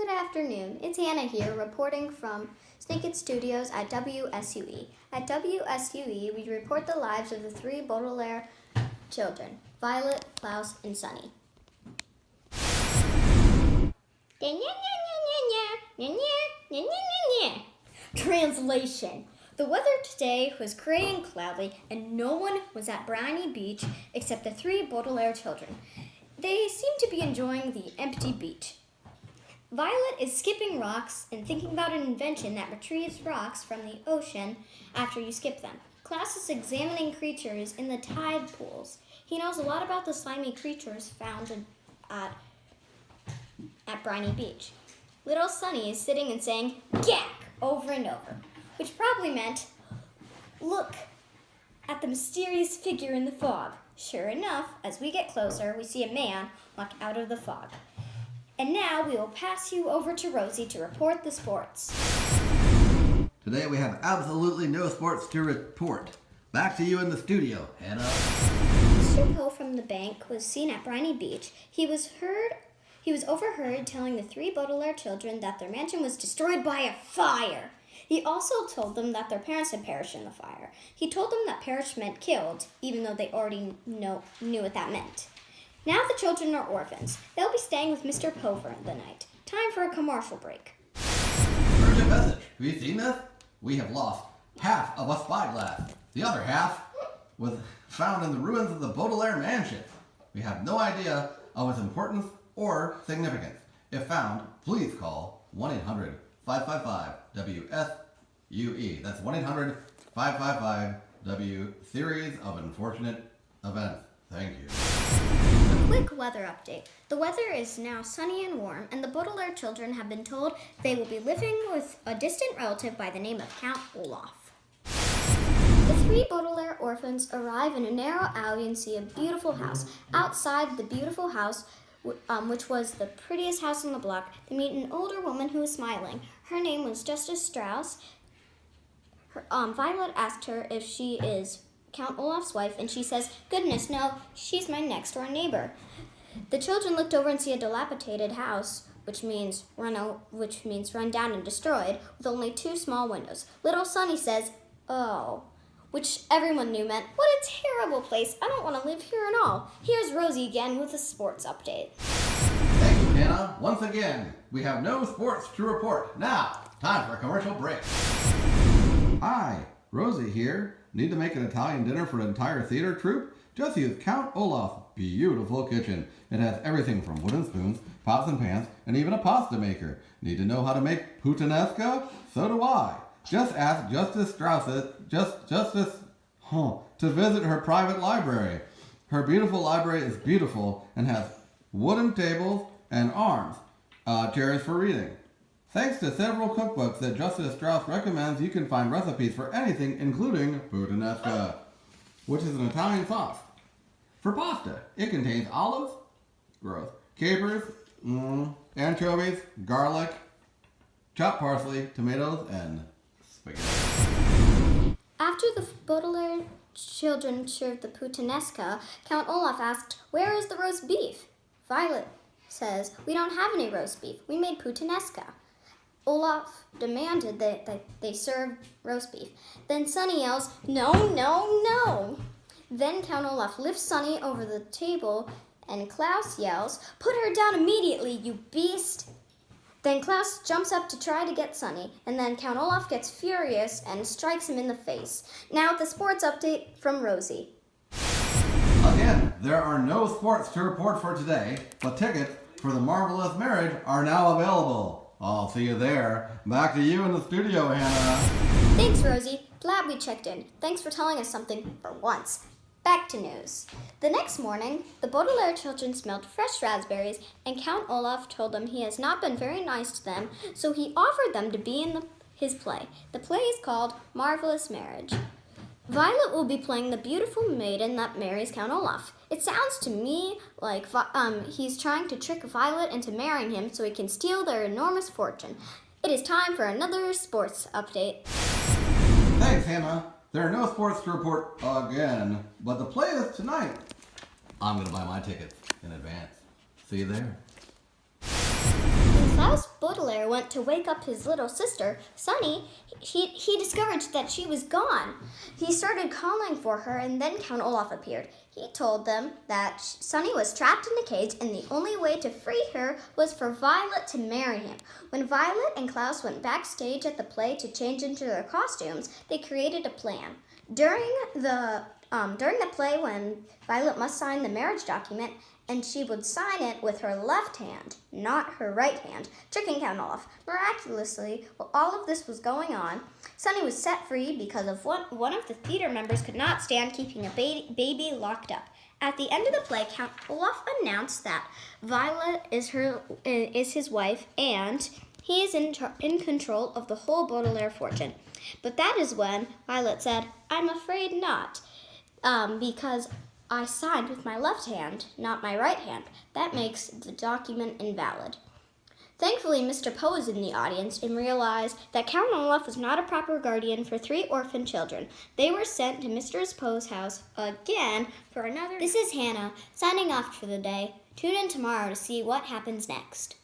Good afternoon. It's Hannah here reporting from Snaked Studios at WSUE. At WSUE, we report the lives of the three Baudelaire children, Violet, Klaus, and Sunny. Translation. The weather today was gray and cloudy, and no one was at Briny Beach except the three Baudelaire children. They seemed to be enjoying the empty beach. Violet is skipping rocks and thinking about an invention that retrieves rocks from the ocean after you skip them. Klaus is examining creatures in the tide pools. He knows a lot about the slimy creatures found at Briny Beach. Little Sunny is sitting and saying, "Gack!" over and over, which probably meant, "Look at the mysterious figure in the fog." Sure enough, as we get closer, we see a man walk out of the fog. And now we will pass you over to Rosie to report the sports. Today we have absolutely no sports to report. Back to you in the studio, Hannah. Mr. Poe from the bank was seen at Briny Beach. He was overheard telling the three Baudelaire children that their mansion was destroyed by a fire. He also told them that their parents had perished in the fire. He told them that perished meant killed, even though they already knew what that meant. Now the children are orphans. They'll be staying with Mr. Poe for the night. Time for a commercial break. Urgent message. Have you seen this? We have lost half of a spyglass. The other half was found in the ruins of the Baudelaire mansion. We have no idea of its importance or significance. If found, please call 1-800-555-WSUE. That's 1-800-555-W series of unfortunate events. Thank you. Quick weather update. The weather is now sunny and warm, and the Baudelaire children have been told they will be living with a distant relative by the name of Count Olaf. The three Baudelaire orphans arrive in a narrow alley and see a beautiful house. Outside the beautiful house, which was the prettiest house on the block, they meet an older woman who is smiling. Her name was Justice Strauss. Violet asked her if she is Count Olaf's wife, and she says, "Goodness, no, she's my next-door neighbor." The children looked over and see a dilapidated house, which means run down and destroyed, with only two small windows. Little Sunny says, "Oh," which everyone knew meant, "What a terrible place. I don't want to live here at all." Here's Rosie again with a sports update. Thank you, Hannah. Once again, we have no sports to report. Now, time for a commercial break. Hi, Rosie here. Need to make an Italian dinner for an entire theater troupe? Just use Count Olaf's beautiful kitchen. It has everything from wooden spoons, pots and pans, and even a pasta maker. Need to know how to make puttanesca? So do I. Just ask Justice Strauss to visit her private library. Her beautiful library is beautiful and has wooden tables and arms, chairs for reading. Thanks to several cookbooks that Justice Strauss recommends, you can find recipes for anything, including puttanesca, which is an Italian sauce. For pasta, it contains olives, capers, anchovies, garlic, chopped parsley, tomatoes, and spaghetti. After the Baudelaire children served the puttanesca, Count Olaf asked, "Where is the roast beef?" Violet says, "We don't have any roast beef. We made puttanesca." Olaf demanded that they serve roast beef. Then Sunny yells, "No, no, no!" Then Count Olaf lifts Sunny over the table, and Klaus yells, "Put her down immediately, you beast!" Then Klaus jumps up to try to get Sunny, and then Count Olaf gets furious and strikes him in the face. Now the sports update from Rosie. Again, there are no sports to report for today, but tickets for the Marvelous Marriage are now available. I'll see you there. Back to you in the studio, Hannah. Thanks, Rosie. Glad we checked in. Thanks for telling us something for once. Back to news. The next morning, the Baudelaire children smelled fresh raspberries, and Count Olaf told them he has not been very nice to them, so he offered them to be in his play. The play is called Marvelous Marriage. Violet will be playing the beautiful maiden that marries Count Olaf. It sounds to me like he's trying to trick Violet into marrying him so he can steal their enormous fortune. It is time for another sports update. Thanks, Hannah. There are no sports to report again, but the play is tonight. I'm going to buy my tickets in advance. See you there. Klaus Baudelaire went to wake up his little sister, Sunny, he discovered that she was gone. He started calling for her, and then Count Olaf appeared. He told them that Sunny was trapped in a cage, and the only way to free her was for Violet to marry him. When Violet and Klaus went backstage at the play to change into their costumes, they created a plan. During the play, when Violet must sign the marriage document, and she would sign it with her left hand, not her right hand, tricking Count Olaf. Miraculously, while all of this was going on, Sunny was set free because of one of the theater members could not stand keeping a baby locked up. At the end of the play, Count Olaf announced that Violet is his wife, and he is in control of the whole Baudelaire fortune. But that is when Violet said, "I'm afraid not, because I signed with my left hand, not my right hand. That makes the document invalid." Thankfully, Mr. Poe was in the audience and realized that Count Olaf was not a proper guardian for 3 orphan children. They were sent to Mr. Poe's house again for another. This is Hannah, signing off for the day. Tune in tomorrow to see what happens next.